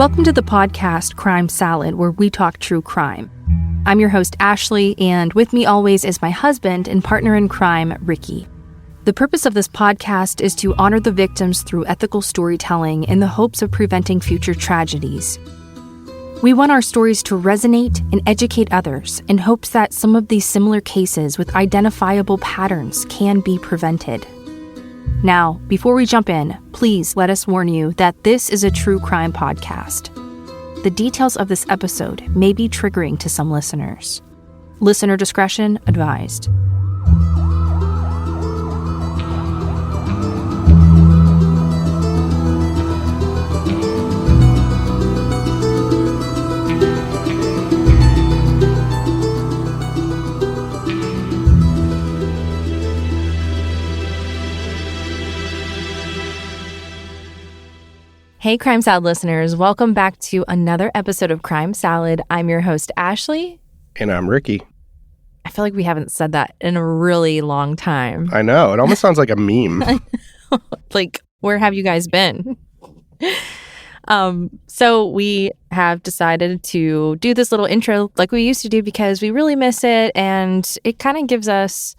Welcome to the podcast Crime Salad, where we talk true crime. I'm your host, Ashley, and with me always is my husband and partner in crime, Ricky. The purpose of this podcast is to honor the victims through ethical storytelling in the hopes of preventing future tragedies. We want our stories to resonate and educate others in hopes that some of these similar cases with identifiable patterns can be prevented. Now, before we jump in, please let us warn you that this is a true crime podcast. The details of this episode may be triggering to some listeners. Listener discretion advised. Hey, Crime Salad listeners. Welcome back to another episode of Crime Salad. I'm your host, Ashley. And I'm Ricky. I feel like we haven't said that in a really long time. I know. It almost sounds like a meme. Like, where have you guys been? So we have decided to do this little intro like we used to do because we really miss it. And it kind of gives us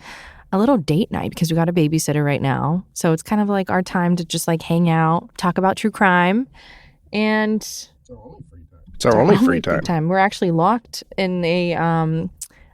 a little date night because we got a babysitter right now. So it's kind of like our time to just like hang out, talk about true crime. And it's our only free time. We're actually locked in a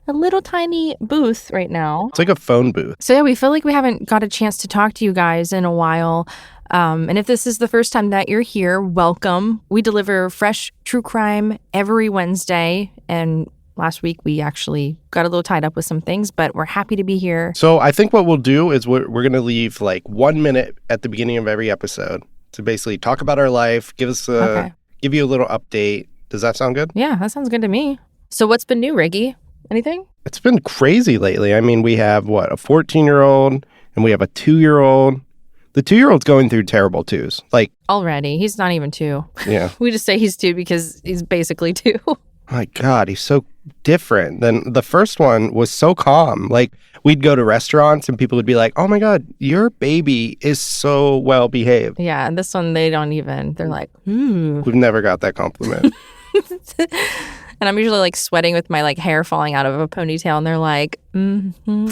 little tiny booth right now. It's like a phone booth. So yeah, we feel like we haven't got a chance to talk to you guys in a while. And if this is the first time that you're here, welcome. We deliver fresh true crime every Wednesday. And last week, we actually got a little tied up with some things, but we're happy to be here. So I think what we'll do is we're going to leave like 1 minute at the beginning of every episode to basically talk about our life, give you a little update. Does that sound good? Yeah, that sounds good to me. So what's been new, Ricky? Anything? It's been crazy lately. I mean, we have, a 14-year-old and we have a 2-year-old. The 2-year-old's going through terrible twos. Like already. He's not even 2. Yeah. We just say he's 2 because he's basically 2. My God, he's so different. Then the first one was so calm. Like, we'd go to restaurants and people would be like, oh my God, your baby is so well behaved. Yeah, and this one, they're like, We've never got that compliment. And I'm usually like sweating with my like hair falling out of a ponytail. And they're like,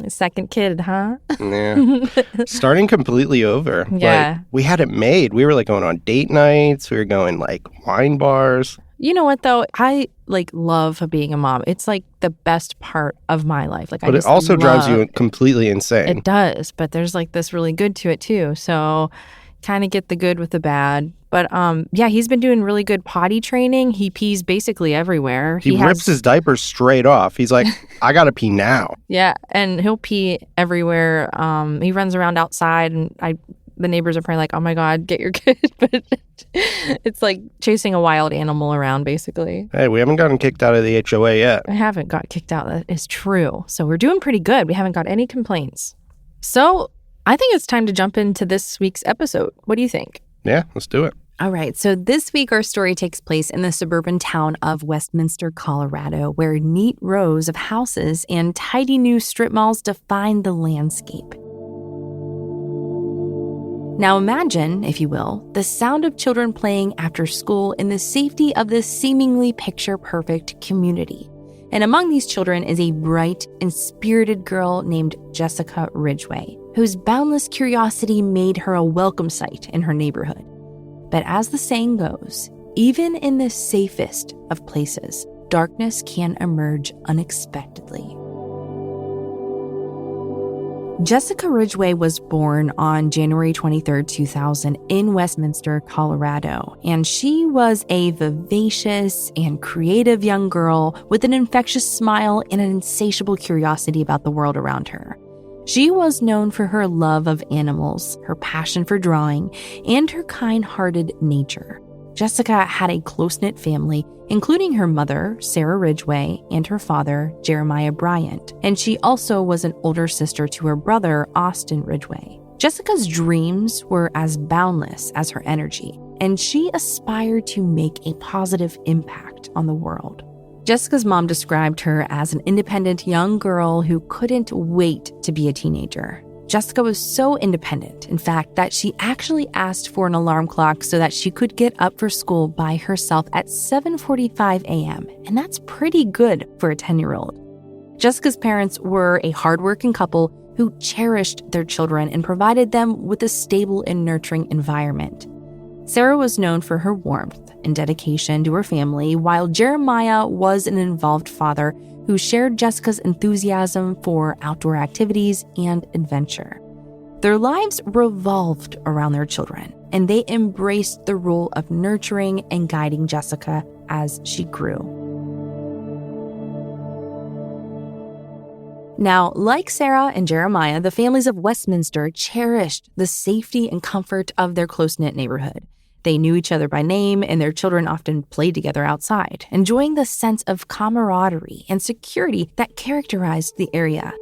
second kid, huh? Yeah. Starting completely over. Yeah. Like, we had it made. We were like going on date nights. We were going like wine bars. You know what, though? I like love being a mom. It's like the best part of my life. Like, but it also drives you completely insane. It does, but there's like this really good to it too. So kind of get the good with the bad. But yeah, he's been doing really good potty training. He pees basically everywhere. He rips his diaper straight off. He's like, I gotta pee now. Yeah, and he'll pee everywhere. He runs around outside, and the neighbors are probably like, oh my God, get your kid. But it's like chasing a wild animal around, basically. Hey, we haven't gotten kicked out of the HOA yet. I haven't got kicked out. That is true. So we're doing pretty good. We haven't got any complaints. So I think it's time to jump into this week's episode. What do you think? Yeah, let's do it. All right. So this week, our story takes place in the suburban town of Westminster, Colorado, where neat rows of houses and tidy new strip malls define the landscape. Now imagine, if you will, the sound of children playing after school in the safety of this seemingly picture-perfect community. And among these children is a bright and spirited girl named Jessica Ridgeway, whose boundless curiosity made her a welcome sight in her neighborhood. But as the saying goes, even in the safest of places, darkness can emerge unexpectedly. Jessica Ridgeway was born on January 23, 2000 in Westminster, Colorado, and she was a vivacious and creative young girl with an infectious smile and an insatiable curiosity about the world around her. She was known for her love of animals, her passion for drawing, and her kind-hearted nature. Jessica had a close-knit family, including her mother, Sarah Ridgeway, and her father, Jeremiah Bryant, and she also was an older sister to her brother, Austin Ridgeway. Jessica's dreams were as boundless as her energy, and she aspired to make a positive impact on the world. Jessica's mom described her as an independent young girl who couldn't wait to be a teenager. Jessica was so independent, in fact, that she actually asked for an alarm clock so that she could get up for school by herself at 7:45 a.m., and that's pretty good for a 10-year-old. Jessica's parents were a hardworking couple who cherished their children and provided them with a stable and nurturing environment. Sarah was known for her warmth and dedication to her family, while Jeremiah was an involved father who shared Jessica's enthusiasm for outdoor activities and adventure. Their lives revolved around their children, and they embraced the role of nurturing and guiding Jessica as she grew. Now, like Sarah and Jeremiah, the families of Westminster cherished the safety and comfort of their close-knit neighborhood. They knew each other by name, and their children often played together outside, enjoying the sense of camaraderie and security that characterized the area.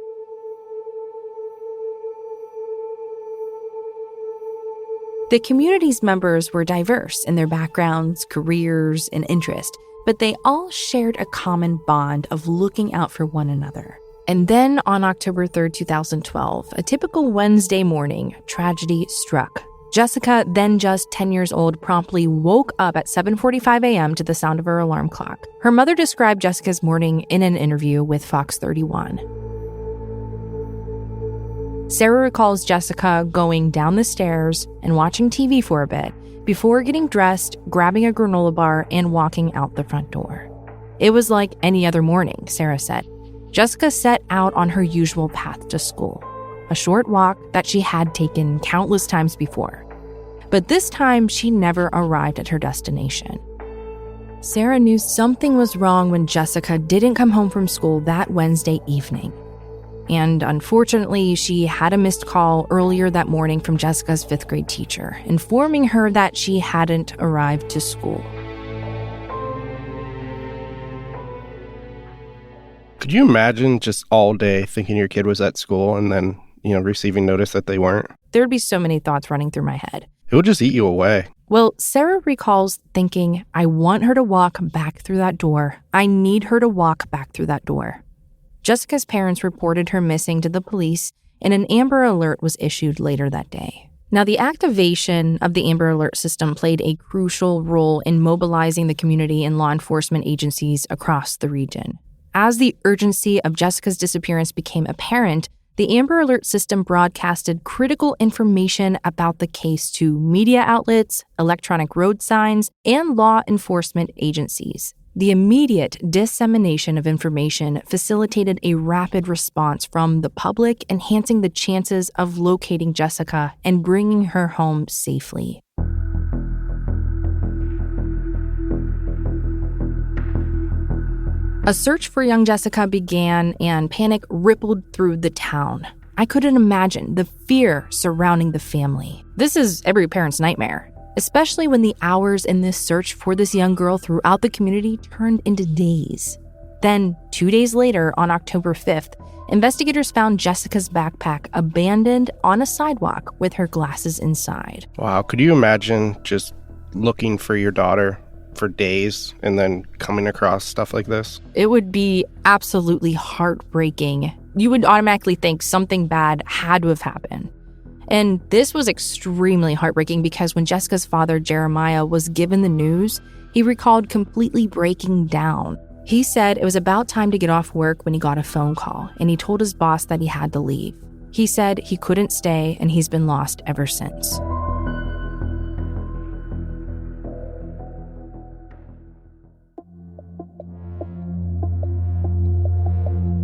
The community's members were diverse in their backgrounds, careers, and interests, but they all shared a common bond of looking out for one another. And then on October 3rd, 2012, a typical Wednesday morning, tragedy struck. Jessica, then just 10 years old, promptly woke up at 7:45 a.m. to the sound of her alarm clock. Her mother described Jessica's morning in an interview with Fox 31. Sarah recalls Jessica going down the stairs and watching TV for a bit before getting dressed, grabbing a granola bar, and walking out the front door. It was like any other morning, Sarah said. Jessica set out on her usual path to school, a short walk that she had taken countless times before. But this time, she never arrived at her destination. Sarah knew something was wrong when Jessica didn't come home from school that Wednesday evening. And unfortunately, she had a missed call earlier that morning from Jessica's 5th grade teacher, informing her that she hadn't arrived to school. Could you imagine just all day thinking your kid was at school and then, receiving notice that they weren't? There'd be so many thoughts running through my head. It would just eat you away. Well, Sarah recalls thinking, I want her to walk back through that door. I need her to walk back through that door. Jessica's parents reported her missing to the police, and an Amber Alert was issued later that day. Now, the activation of the Amber Alert system played a crucial role in mobilizing the community and law enforcement agencies across the region. As the urgency of Jessica's disappearance became apparent, the Amber Alert system broadcasted critical information about the case to media outlets, electronic road signs, and law enforcement agencies. The immediate dissemination of information facilitated a rapid response from the public, enhancing the chances of locating Jessica and bringing her home safely. A search for young Jessica began, and panic rippled through the town. I couldn't imagine the fear surrounding the family. This is every parent's nightmare, especially when the hours in this search for this young girl throughout the community turned into days. Then, 2 days later, on October 5th, investigators found Jessica's backpack abandoned on a sidewalk with her glasses inside. Wow, could you imagine just looking for your daughter for days and then coming across stuff like this? It would be absolutely heartbreaking. You would automatically think something bad had to have happened. And this was extremely heartbreaking because when Jessica's father, Jeremiah, was given the news, he recalled completely breaking down. He said it was about time to get off work when he got a phone call, and he told his boss that he had to leave. He said he couldn't stay, and he's been lost ever since.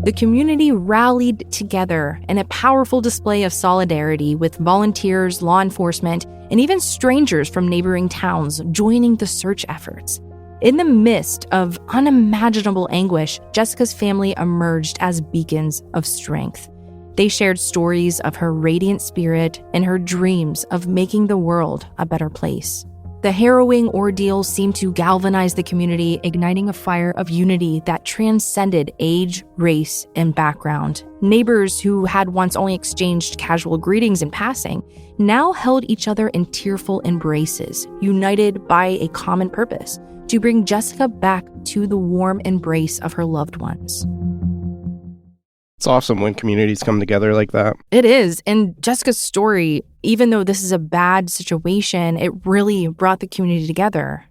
The community rallied together in a powerful display of solidarity with volunteers, law enforcement, and even strangers from neighboring towns joining the search efforts. In the midst of unimaginable anguish, Jessica's family emerged as beacons of strength. They shared stories of her radiant spirit and her dreams of making the world a better place. The harrowing ordeal seemed to galvanize the community, igniting a fire of unity that transcended age, race, and background. Neighbors who had once only exchanged casual greetings in passing now held each other in tearful embraces, united by a common purpose: to bring Jessica back to the warm embrace of her loved ones. It's awesome when communities come together like that. It is. And Jessica's story, even though this is a bad situation, it really brought the community together.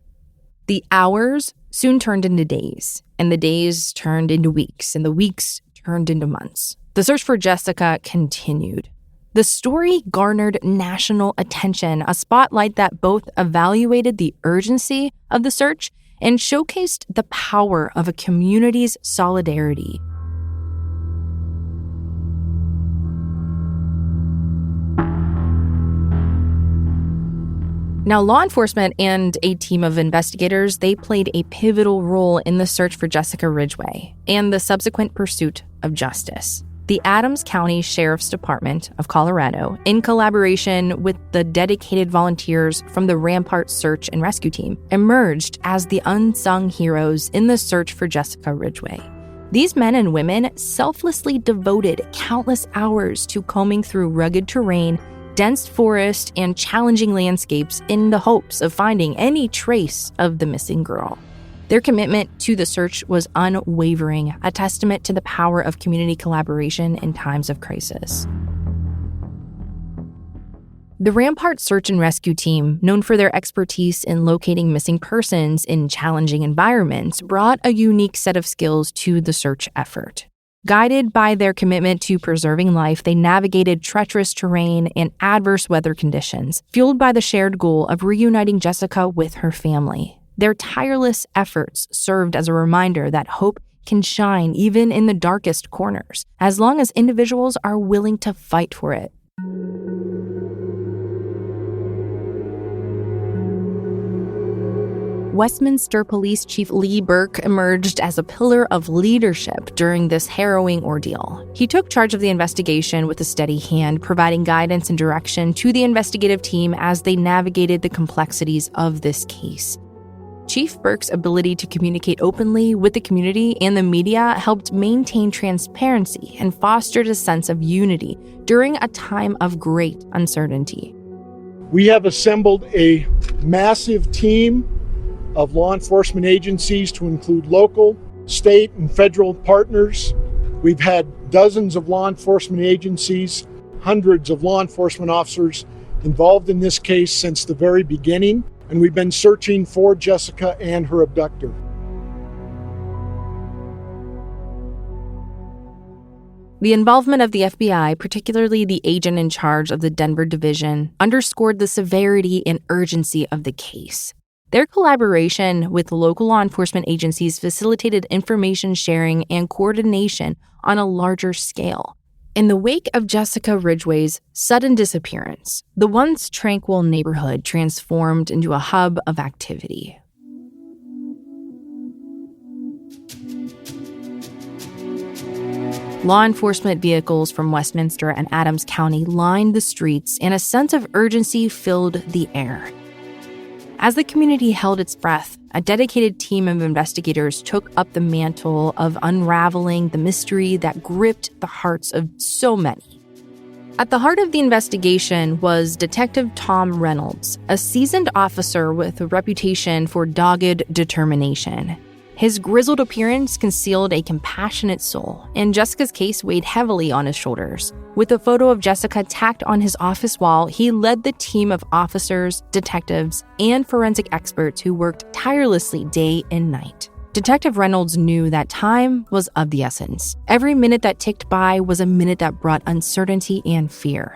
The hours soon turned into days, and the days turned into weeks, and the weeks turned into months. The search for Jessica continued. The story garnered national attention, a spotlight that both evaluated the urgency of the search and showcased the power of a community's solidarity. Now, law enforcement and a team of investigators, they played a pivotal role in the search for Jessica Ridgeway and the subsequent pursuit of justice. The Adams County Sheriff's Department of Colorado, in collaboration with the dedicated volunteers from the Rampart Search and Rescue Team, emerged as the unsung heroes in the search for Jessica Ridgeway. These men and women selflessly devoted countless hours to combing through rugged terrain, dense forest, and challenging landscapes in the hopes of finding any trace of the missing girl. Their commitment to the search was unwavering, a testament to the power of community collaboration in times of crisis. The Rampart Search and Rescue Team, known for their expertise in locating missing persons in challenging environments, brought a unique set of skills to the search effort. Guided by their commitment to preserving life, they navigated treacherous terrain and adverse weather conditions, fueled by the shared goal of reuniting Jessica with her family. Their tireless efforts served as a reminder that hope can shine even in the darkest corners, as long as individuals are willing to fight for it. Westminster Police Chief Lee Burke emerged as a pillar of leadership during this harrowing ordeal. He took charge of the investigation with a steady hand, providing guidance and direction to the investigative team as they navigated the complexities of this case. Chief Burke's ability to communicate openly with the community and the media helped maintain transparency and fostered a sense of unity during a time of great uncertainty. We have assembled a massive team of law enforcement agencies to include local, state, and federal partners. We've had dozens of law enforcement agencies, hundreds of law enforcement officers involved in this case since the very beginning, and we've been searching for Jessica and her abductor. The involvement of the FBI, particularly the agent in charge of the Denver division, underscored the severity and urgency of the case. Their collaboration with local law enforcement agencies facilitated information sharing and coordination on a larger scale. In the wake of Jessica Ridgeway's sudden disappearance, the once tranquil neighborhood transformed into a hub of activity. Law enforcement vehicles from Westminster and Adams County lined the streets, and a sense of urgency filled the air. As the community held its breath, a dedicated team of investigators took up the mantle of unraveling the mystery that gripped the hearts of so many. At the heart of the investigation was Detective Tom Reynolds, a seasoned officer with a reputation for dogged determination. His grizzled appearance concealed a compassionate soul, and Jessica's case weighed heavily on his shoulders. With a photo of Jessica tacked on his office wall, he led the team of officers, detectives, and forensic experts who worked tirelessly day and night. Detective Reynolds knew that time was of the essence. Every minute that ticked by was a minute that brought uncertainty and fear.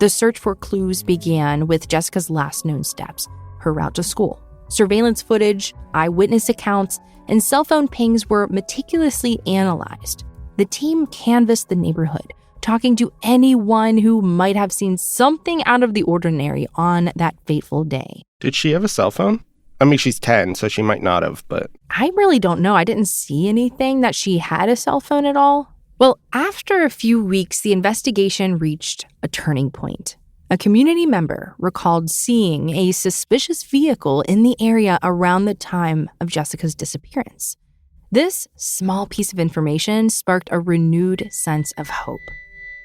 The search for clues began with Jessica's last known steps, her route to school. Surveillance footage, eyewitness accounts, and cell phone pings were meticulously analyzed. The team canvassed the neighborhood, talking to anyone who might have seen something out of the ordinary on that fateful day. Did she have a cell phone? I mean, she's 10, so she might not have, but... I really don't know. I didn't see anything that she had a cell phone at all. Well, after a few weeks, the investigation reached a turning point. A community member recalled seeing a suspicious vehicle in the area around the time of Jessica's disappearance. This small piece of information sparked a renewed sense of hope,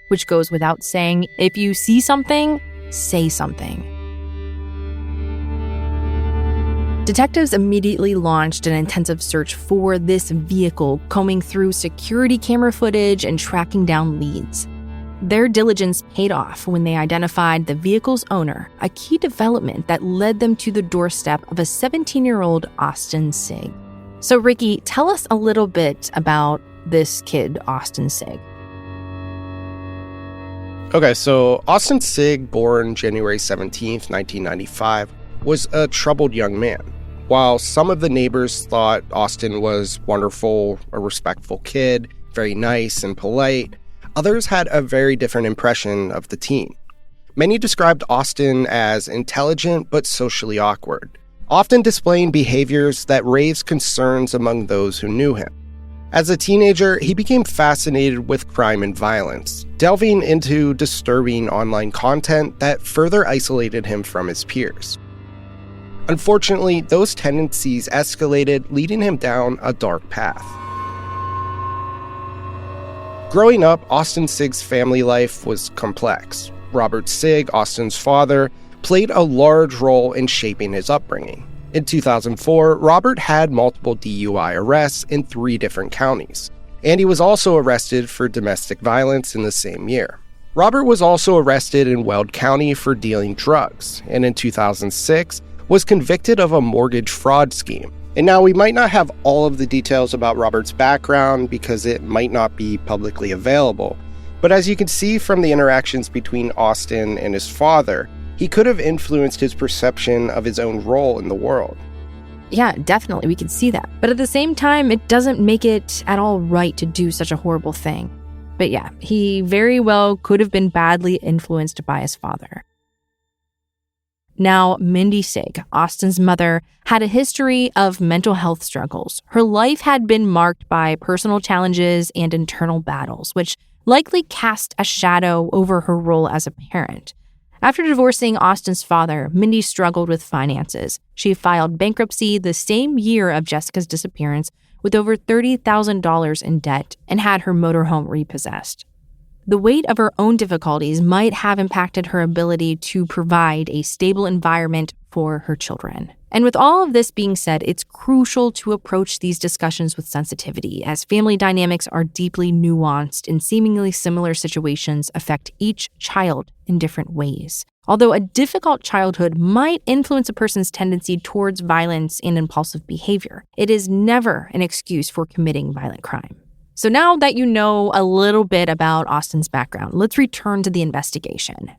which goes without saying, if you see something, say something. Detectives immediately launched an intensive search for this vehicle, combing through security camera footage and tracking down leads. Their diligence paid off when they identified the vehicle's owner, a key development that led them to the doorstep of a 17-year-old Austin Sigg. So, Ricky, tell us a little bit about this kid, Austin Sigg. Okay, so Austin Sigg, born January 17th, 1995, was a troubled young man. While some of the neighbors thought Austin was wonderful, a respectful kid, very nice and polite, others had a very different impression of the teen. Many described Austin as intelligent but socially awkward, often displaying behaviors that raised concerns among those who knew him. As a teenager, he became fascinated with crime and violence, delving into disturbing online content that further isolated him from his peers. Unfortunately, those tendencies escalated, leading him down a dark path. Growing up, Austin Sigg's family life was complex. Robert Sigg, Austin's father, played a large role in shaping his upbringing. In 2004, Robert had multiple DUI arrests in 3 different counties, and he was also arrested for domestic violence in the same year. Robert was also arrested in Weld County for dealing drugs, and in 2006, was convicted of a mortgage fraud scheme. And now we might not have all of the details about Robert's background because it might not be publicly available, but as you can see from the interactions between Austin and his father, he could have influenced his perception of his own role in the world. Yeah, definitely, we can see that. But at the same time, it doesn't make it at all right to do such a horrible thing. But yeah, he very well could have been badly influenced by his father. Now, Mindy Sigg, Austin's mother, had a history of mental health struggles. Her life had been marked by personal challenges and internal battles, which likely cast a shadow over her role as a parent. After divorcing Austin's father, Mindy struggled with finances. She filed bankruptcy the same year of Jessica's disappearance with over $30,000 in debt and had her motorhome repossessed. The weight of her own difficulties might have impacted her ability to provide a stable environment for her children. And with all of this being said, it's crucial to approach these discussions with sensitivity, as family dynamics are deeply nuanced and seemingly similar situations affect each child in different ways. Although a difficult childhood might influence a person's tendency towards violence and impulsive behavior, it is never an excuse for committing violent crime. So now that you know a little bit about Austin's background, let's return to the investigation.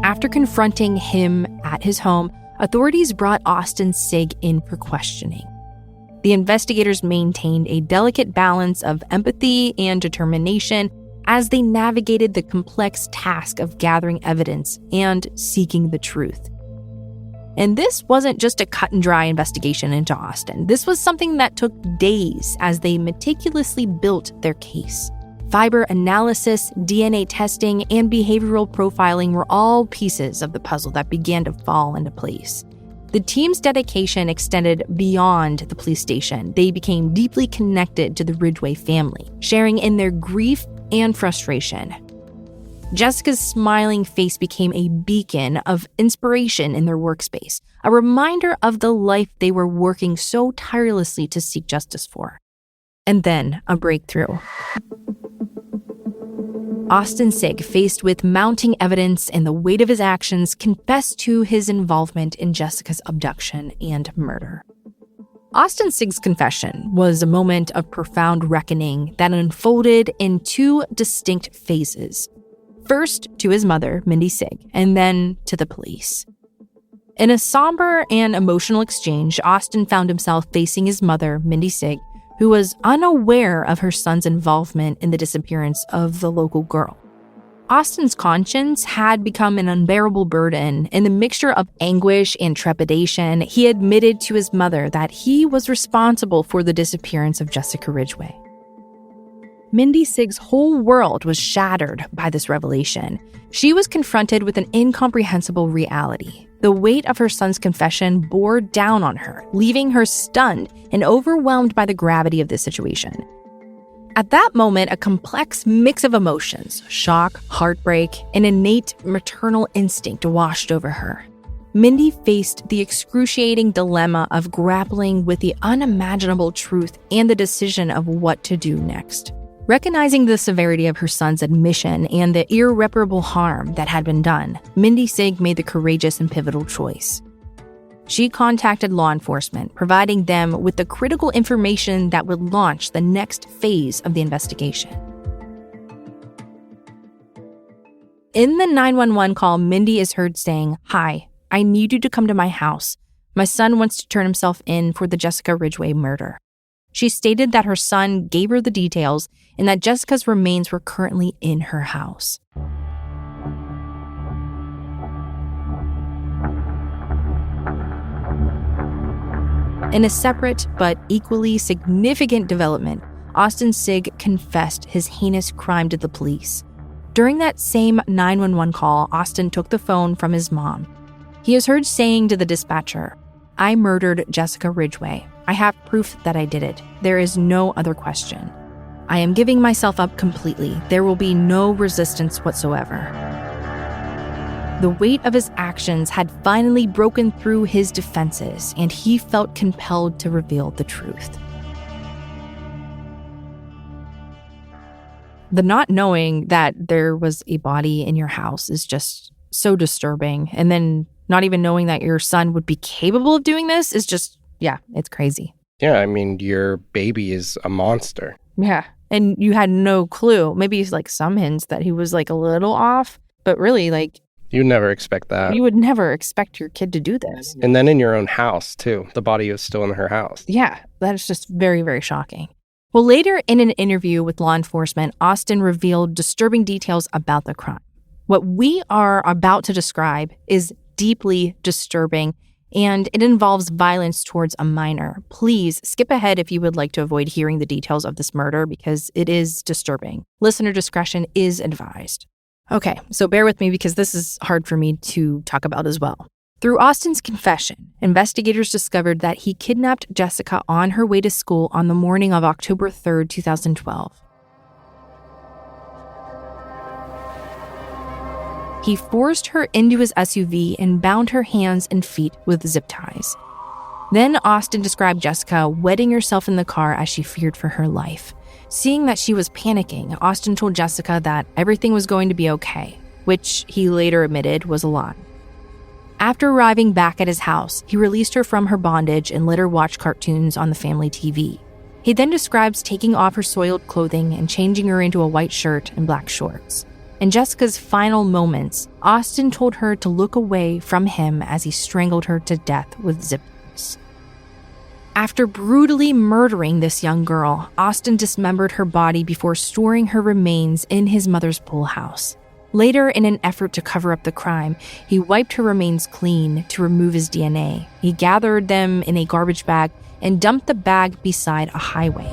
After confronting him at his home, authorities brought Austin Sigg in for questioning. The investigators maintained a delicate balance of empathy and determination as they navigated the complex task of gathering evidence and seeking the truth. And this wasn't just a cut and dry investigation into Austin. This was something that took days as they meticulously built their case. Fiber analysis, DNA testing, and behavioral profiling were all pieces of the puzzle that began to fall into place. The team's dedication extended beyond the police station. They became deeply connected to the Ridgeway family, sharing in their grief and frustration. Jessica's smiling face became a beacon of inspiration in their workspace, a reminder of the life they were working so tirelessly to seek justice for. And then a breakthrough. Austin Sigg, faced with mounting evidence and the weight of his actions, confessed to his involvement in Jessica's abduction and murder. Austin Sigg's confession was a moment of profound reckoning that unfolded in 2 distinct phases. First to his mother, Mindy Sigg, and then to the police. In a somber and emotional exchange, Austin found himself facing his mother, Mindy Sigg, who was unaware of her son's involvement in the disappearance of the local girl. Austin's conscience had become an unbearable burden. In the mixture of anguish and trepidation, he admitted to his mother that he was responsible for the disappearance of Jessica Ridgeway. Mindy Sigg's whole world was shattered by this revelation. She was confronted with an incomprehensible reality. The weight of her son's confession bore down on her, leaving her stunned and overwhelmed by the gravity of this situation. At that moment, a complex mix of emotions, shock, heartbreak, and innate maternal instinct washed over her. Mindy faced the excruciating dilemma of grappling with the unimaginable truth and the decision of what to do next. Recognizing the severity of her son's admission and the irreparable harm that had been done, Mindy Sigg made the courageous and pivotal choice. She contacted law enforcement, providing them with the critical information that would launch the next phase of the investigation. In the 911 call, Mindy is heard saying, "Hi, I need you to come to my house. My son wants to turn himself in for the Jessica Ridgeway murder." She stated that her son gave her the details and that Jessica's remains were currently in her house. In a separate but equally significant development, Austin Sigg confessed his heinous crime to the police. During that same 911 call, Austin took the phone from his mom. He is heard saying to the dispatcher, "I murdered Jessica Ridgeway. I have proof that I did it. There is no other question. I am giving myself up completely. There will be no resistance whatsoever." The weight of his actions had finally broken through his defenses, and he felt compelled to reveal the truth. The not knowing that there was a body in your house is just so disturbing. And then not even knowing that your son would be capable of doing this is just, yeah, it's crazy. Yeah, I mean, your baby is a monster. Yeah, and you had no clue. Maybe it's like some hints that he was like a little off, but really like... You never expect that. You would never expect your kid to do this. And then in your own house, too. The body is still in her house. Yeah, that is just very, very shocking. Well, later in an interview with law enforcement, Austin revealed disturbing details about the crime. What we are about to describe is deeply disturbing, and it involves violence towards a minor. Please skip ahead if you would like to avoid hearing the details of this murder because it is disturbing. Listener discretion is advised. Okay, so bear with me because this is hard for me to talk about as well. Through Austin's confession, investigators discovered that he kidnapped Jessica on her way to school on the morning of October 3rd, 2012. He forced her into his SUV and bound her hands and feet with zip ties. Then Austin described Jessica wetting herself in the car as she feared for her life. Seeing that she was panicking, Austin told Jessica that everything was going to be okay, which he later admitted was a lie. After arriving back at his house, he released her from her bondage and let her watch cartoons on the family TV. He then describes taking off her soiled clothing and changing her into a white shirt and black shorts. In Jessica's final moments, Austin told her to look away from him as he strangled her to death with zip ties. After brutally murdering this young girl, Austin dismembered her body before storing her remains in his mother's pool house. Later, in an effort to cover up the crime, he wiped her remains clean to remove his DNA. He gathered them in a garbage bag and dumped the bag beside a highway.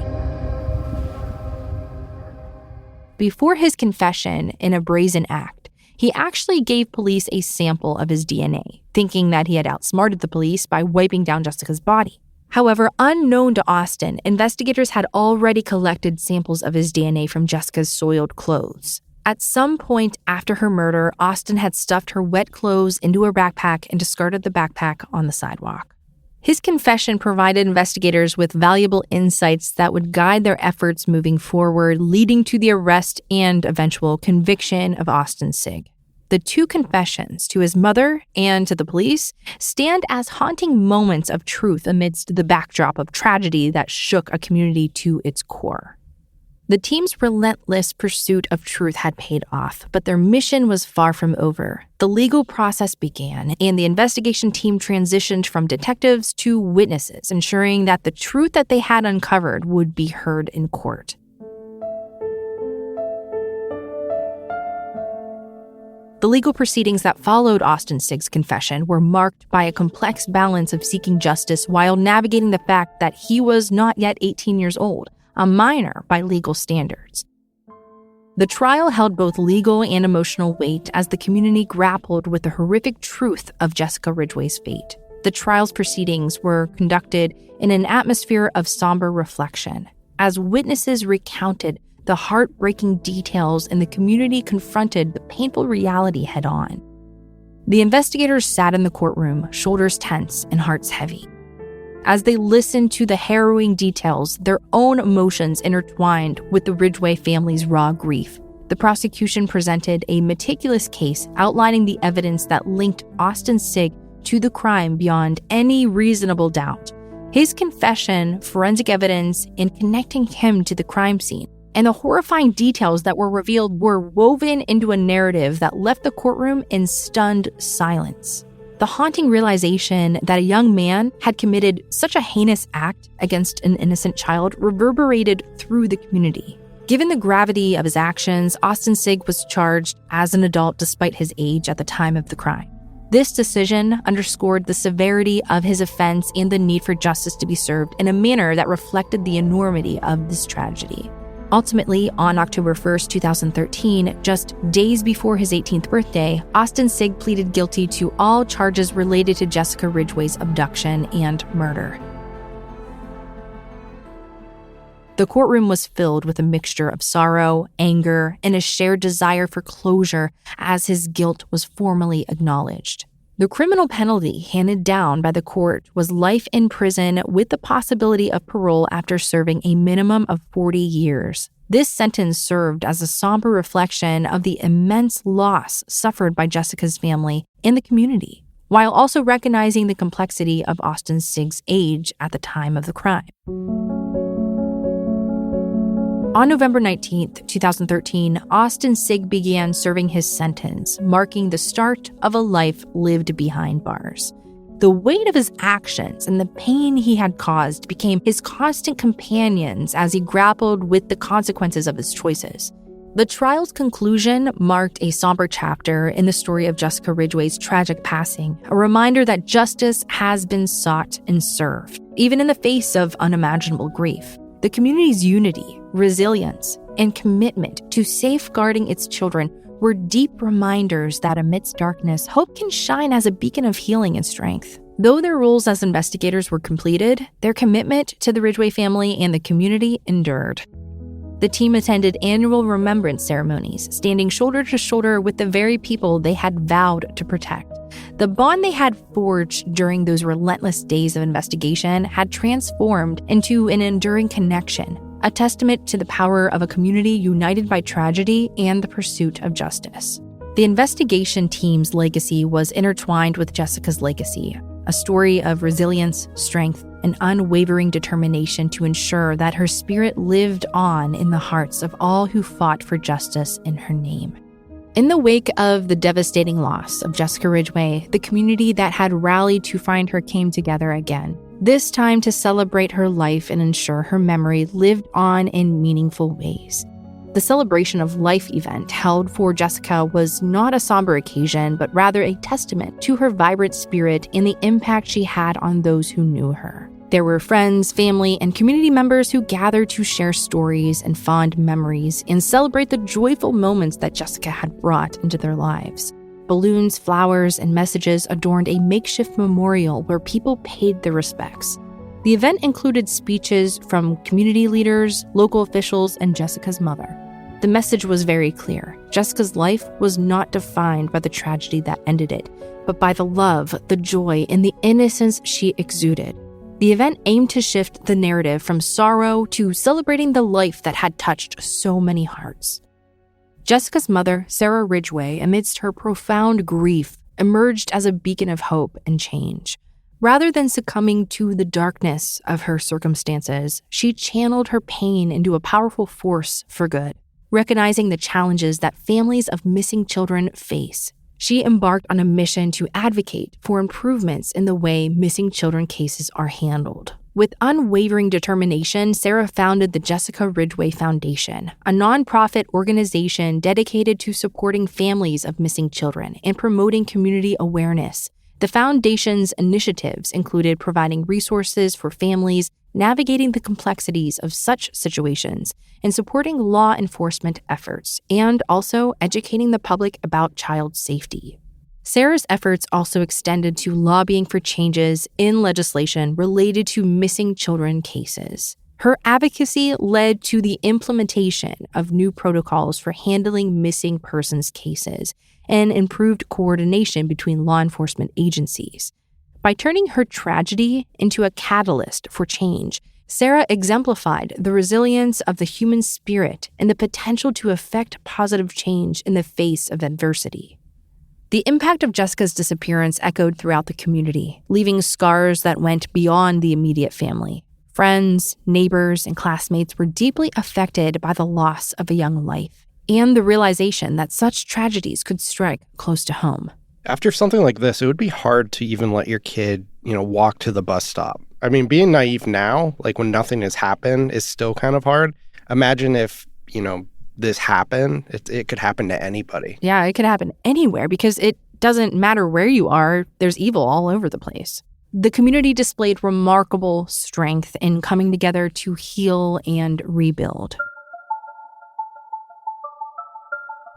Before his confession in a brazen act, he actually gave police a sample of his DNA, thinking that he had outsmarted the police by wiping down Jessica's body. However, unknown to Austin, investigators had already collected samples of his DNA from Jessica's soiled clothes. At some point after her murder, Austin had stuffed her wet clothes into her backpack and discarded the backpack on the sidewalk. His confession provided investigators with valuable insights that would guide their efforts moving forward, leading to the arrest and eventual conviction of Austin Sigg. The two confessions, to his mother and to the police, stand as haunting moments of truth amidst the backdrop of tragedy that shook a community to its core. The team's relentless pursuit of truth had paid off, but their mission was far from over. The legal process began, and the investigation team transitioned from detectives to witnesses, ensuring that the truth that they had uncovered would be heard in court. The legal proceedings that followed Austin Sigg's confession were marked by a complex balance of seeking justice while navigating the fact that he was not yet 18 years old, a minor by legal standards. The trial held both legal and emotional weight as the community grappled with the horrific truth of Jessica Ridgeway's fate. The trial's proceedings were conducted in an atmosphere of somber reflection. as witnesses recounted the heartbreaking details and the community confronted the painful reality head-on. The investigators sat in the courtroom, shoulders tense and hearts heavy. As they listened to the harrowing details, their own emotions intertwined with the Ridgeway family's raw grief. The prosecution presented a meticulous case outlining the evidence that linked Austin Sigg to the crime beyond any reasonable doubt. His confession, forensic evidence, and connecting him to the crime scene, and the horrifying details that were revealed were woven into a narrative that left the courtroom in stunned silence. The haunting realization that a young man had committed such a heinous act against an innocent child reverberated through the community. Given the gravity of his actions, Austin Sigg was charged as an adult despite his age at the time of the crime. This decision underscored the severity of his offense and the need for justice to be served in a manner that reflected the enormity of this tragedy. Ultimately, on October 1st, 2013, just days before his 18th birthday, Austin Sigg pleaded guilty to all charges related to Jessica Ridgeway's abduction and murder. The courtroom was filled with a mixture of sorrow, anger, and a shared desire for closure as his guilt was formally acknowledged. The criminal penalty handed down by the court was life in prison with the possibility of parole after serving a minimum of 40 years. This sentence served as a somber reflection of the immense loss suffered by Jessica's family and the community, while also recognizing the complexity of Austin Sigg's age at the time of the crime. On November 19, 2013, Austin Sigg began serving his sentence, marking the start of a life lived behind bars. The weight of his actions and the pain he had caused became his constant companions as he grappled with the consequences of his choices. The trial's conclusion marked a somber chapter in the story of Jessica Ridgeway's tragic passing, a reminder that justice has been sought and served, even in the face of unimaginable grief. The community's unity, resilience, and commitment to safeguarding its children were deep reminders that amidst darkness, hope can shine as a beacon of healing and strength. Though their roles as investigators were completed, their commitment to the Ridgeway family and the community endured. The team attended annual remembrance ceremonies, standing shoulder to shoulder with the very people they had vowed to protect. The bond they had forged during those relentless days of investigation had transformed into an enduring connection, a testament to the power of a community united by tragedy and the pursuit of justice. The investigation team's legacy was intertwined with Jessica's legacy, a story of resilience, strength, and unwavering determination to ensure that her spirit lived on in the hearts of all who fought for justice in her name. In the wake of the devastating loss of Jessica Ridgeway, the community that had rallied to find her came together again, this time to celebrate her life and ensure her memory lived on in meaningful ways. The celebration of life event held for Jessica was not a somber occasion, but rather a testament to her vibrant spirit and the impact she had on those who knew her. There were friends, family, and community members who gathered to share stories and fond memories and celebrate the joyful moments that Jessica had brought into their lives. Balloons, flowers, and messages adorned a makeshift memorial where people paid their respects. The event included speeches from community leaders, local officials, and Jessica's mother. The message was very clear. Jessica's life was not defined by the tragedy that ended it, but by the love, the joy, and the innocence she exuded. The event aimed to shift the narrative from sorrow to celebrating the life that had touched so many hearts. Jessica's mother, Sarah Ridgeway, amidst her profound grief, emerged as a beacon of hope and change. Rather than succumbing to the darkness of her circumstances, she channeled her pain into a powerful force for good. Recognizing the challenges that families of missing children face, she embarked on a mission to advocate for improvements in the way missing children cases are handled. With unwavering determination, Sarah founded the Jessica Ridgeway Foundation, a nonprofit organization dedicated to supporting families of missing children and promoting community awareness. The foundation's initiatives included providing resources for families navigating the complexities of such situations and supporting law enforcement efforts, and also educating the public about child safety. Sarah's efforts also extended to lobbying for changes in legislation related to missing children cases. Her advocacy led to the implementation of new protocols for handling missing persons cases and improved coordination between law enforcement agencies. By turning her tragedy into a catalyst for change, Sarah exemplified the resilience of the human spirit and the potential to effect positive change in the face of adversity. The impact of Jessica's disappearance echoed throughout the community, leaving scars that went beyond the immediate family. Friends, neighbors, and classmates were deeply affected by the loss of a young life and the realization that such tragedies could strike close to home. After something like this, it would be hard to even let your kid, walk to the bus stop. I mean, being naive now, like when nothing has happened, is still kind of hard. Imagine if, this happened. It could happen to anybody. Yeah, it could happen anywhere because it doesn't matter where you are. There's evil all over the place. The community displayed remarkable strength in coming together to heal and rebuild.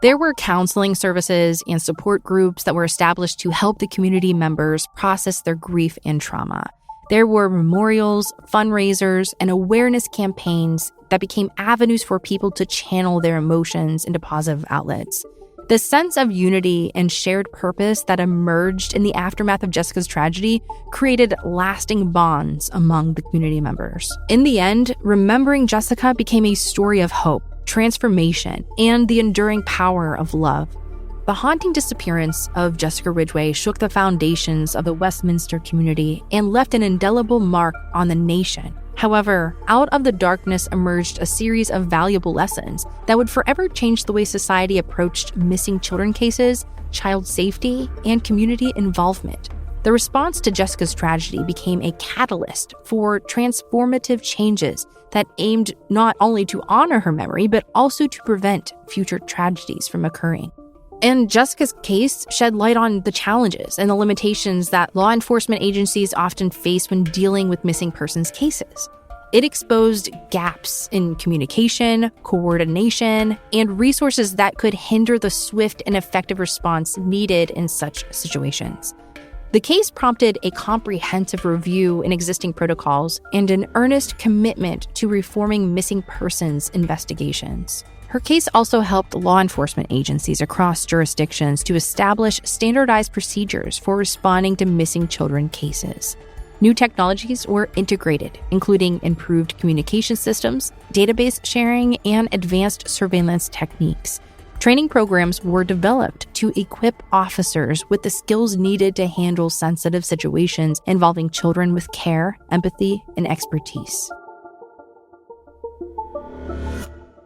There were counseling services and support groups that were established to help the community members process their grief and trauma. There were memorials, fundraisers, and awareness campaigns that became avenues for people to channel their emotions into positive outlets. The sense of unity and shared purpose that emerged in the aftermath of Jessica's tragedy created lasting bonds among the community members. In the end, remembering Jessica became a story of hope, transformation, and the enduring power of love. The haunting disappearance of Jessica Ridgeway shook the foundations of the Westminster community and left an indelible mark on the nation. However, out of the darkness emerged a series of valuable lessons that would forever change the way society approached missing children cases, child safety, and community involvement. The response to Jessica's tragedy became a catalyst for transformative changes that aimed not only to honor her memory, but also to prevent future tragedies from occurring. And Jessica's case shed light on the challenges and the limitations that law enforcement agencies often face when dealing with missing persons cases. It exposed gaps in communication, coordination, and resources that could hinder the swift and effective response needed in such situations. The case prompted a comprehensive review in existing protocols and an earnest commitment to reforming missing persons investigations. Her case also helped law enforcement agencies across jurisdictions to establish standardized procedures for responding to missing children cases. New technologies were integrated, including improved communication systems, database sharing, and advanced surveillance techniques. Training programs were developed to equip officers with the skills needed to handle sensitive situations involving children with care, empathy, and expertise.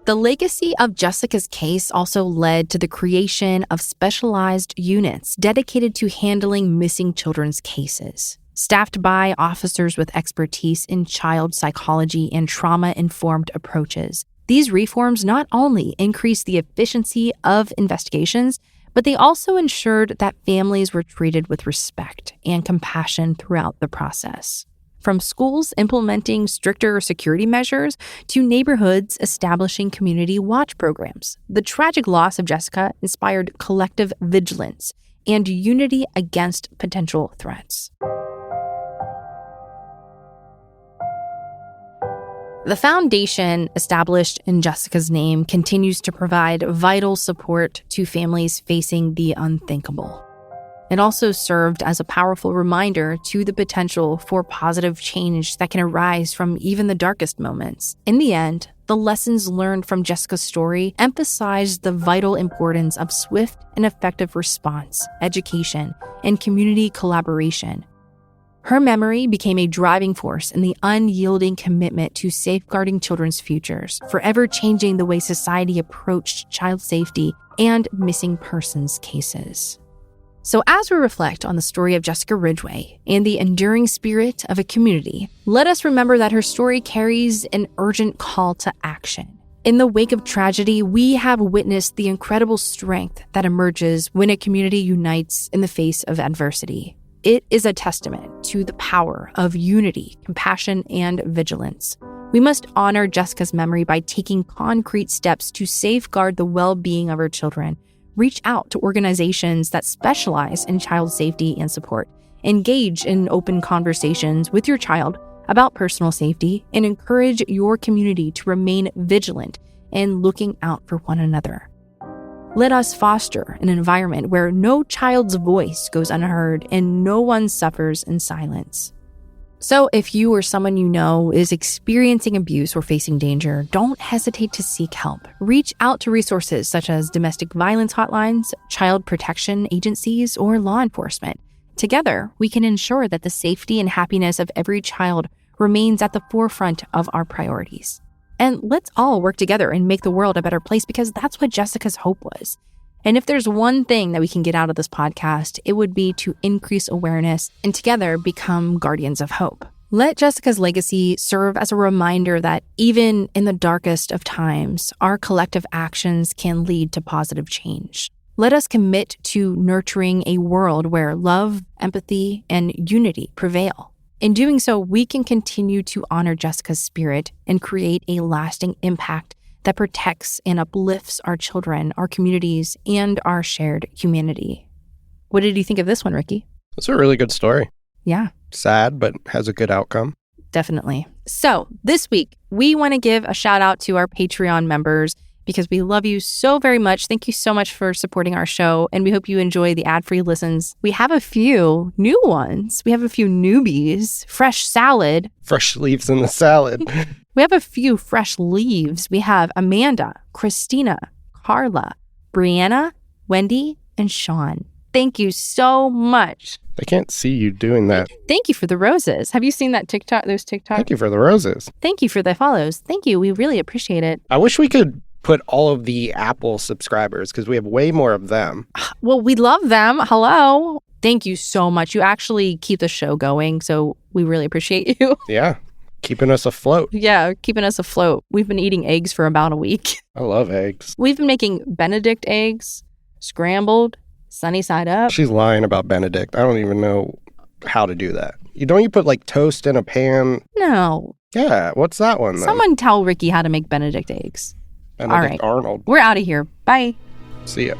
The legacy of Jessica's case also led to the creation of specialized units dedicated to handling missing children's cases. Staffed by officers with expertise in child psychology and trauma-informed approaches, these reforms not only increased the efficiency of investigations, but they also ensured that families were treated with respect and compassion throughout the process. From schools implementing stricter security measures to neighborhoods establishing community watch programs, the tragic loss of Jessica inspired collective vigilance and unity against potential threats. The foundation established in Jessica's name continues to provide vital support to families facing the unthinkable. It also served as a powerful reminder to the potential for positive change that can arise from even the darkest moments. In the end, the lessons learned from Jessica's story emphasized the vital importance of swift and effective response, education, and community collaboration. Her memory became a driving force in the unyielding commitment to safeguarding children's futures, forever changing the way society approached child safety and missing persons cases. So as we reflect on the story of Jessica Ridgeway and the enduring spirit of a community, let us remember that her story carries an urgent call to action. In the wake of tragedy, we have witnessed the incredible strength that emerges when a community unites in the face of adversity. It is a testament to the power of unity, compassion, and vigilance. We must honor Jessica's memory by taking concrete steps to safeguard the well-being of her children. Reach out to organizations that specialize in child safety and support. Engage in open conversations with your child about personal safety and encourage your community to remain vigilant and looking out for one another. Let us foster an environment where no child's voice goes unheard and no one suffers in silence. So if you or someone you know is experiencing abuse or facing danger, don't hesitate to seek help. Reach out to resources such as domestic violence hotlines, child protection agencies, or law enforcement. Together, we can ensure that the safety and happiness of every child remains at the forefront of our priorities. And let's all work together and make the world a better place, because that's what Jessica's hope was. And if there's one thing that we can get out of this podcast, it would be to increase awareness and together become guardians of hope. Let Jessica's legacy serve as a reminder that even in the darkest of times, our collective actions can lead to positive change. Let us commit to nurturing a world where love, empathy, and unity prevail. In doing so, we can continue to honor Jessica's spirit and create a lasting impact that protects and uplifts our children, our communities, and our shared humanity. What did you think of this one, Ricky? It's a really good story. Yeah. Sad, but has a good outcome. Definitely. So this week, we want to give a shout out to our Patreon members because we love you so very much. Thank you so much for supporting our show, and we hope you enjoy the ad-free listens. We have a few new ones. We have a few newbies. Fresh salad. Fresh leaves in the salad. We have a few fresh leaves. We have Amanda, Christina, Carla, Brianna, Wendy, and Sean. Thank you so much. I can't see you doing that. Thank you for the roses. Have you seen that TikTok? Those TikToks? Thank you for the roses. Thank you for the follows. Thank you. We really appreciate it. I wish we could put all of the Apple subscribers because we have way more of them. Well, we love them. Hello. Thank you so much. You actually keep the show going, so we really appreciate you. Yeah. Keeping us afloat. Yeah, keeping us afloat. We've been eating eggs for about a week. I love eggs. We've been making Benedict eggs, scrambled, sunny side up. She's lying about Benedict. I don't even know how to do that. Don't you put like toast in a pan? No. Yeah, what's that one then? Someone tell Ricky how to make Benedict eggs. Benedict All right. Arnold. We're out of here. Bye. See ya.